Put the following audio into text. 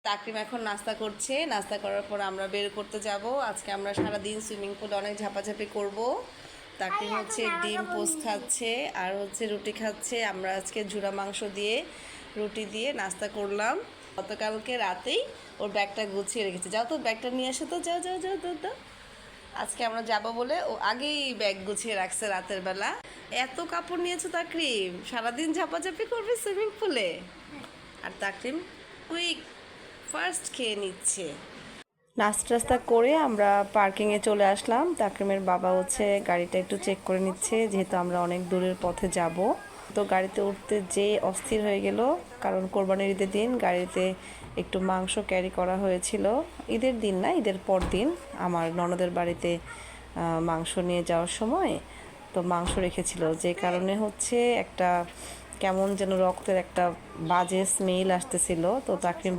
তাকরিম এখন নাস্তা করছে। নাস্তা করার পর আমরা বের করতে যাব। আজকে আমরা সারাদিন সুইমিং পুলে অনেক ঝাপাঝাপি করব। তাকরিম হচ্ছে ডিম পোস্ট খাচ্ছে আর হচ্ছে রুটি খাচ্ছে। আমরা আজকে ঝুরা মাংস দিয়ে রুটি দিয়ে নাস্তা করলাম। গতকালকে রাতেই ওর ব্যাগটা গুছিয়ে রেখেছে। যাও তো ব্যাগটা নিয়ে আসো তো, যাও যাও যাও দাও দাও। আজকে আমরা যাব বলে ও আগেই ব্যাগ গুছিয়ে রাখছে রাতের বেলা। এত কাপড় নিয়েছো তাকরিম, সারাদিন ঝাপাঝাপি করবে সুইমিং পুলে। আর তাকরিম কুইক ফার্স্ট খেয়ে নিচ্ছে। নাস্তা টাস্তা করে আমরা পার্কিংয়ে চলে আসলাম। তাকরিমের বাবা হচ্ছে গাড়িটা একটু চেক করে নিচ্ছে, যেহেতু আমরা অনেক দূরের পথে যাব। তো গাড়িতে উঠতে যে অস্থির হয়ে গেল, কারণ কোরবানির ঈদের দিন গাড়িতে একটু মাংস ক্যারি করা হয়েছিল। ঈদের দিন না, ঈদের পর দিন আমার ননদের বাড়িতে মাংস নিয়ে যাওয়ার সময় তো মাংস রেখেছিল, যে কারণে হচ্ছে একটা কেমন যেন রক্তের একটা বাজে স্মেল আসতেছিল। তো তাকরিম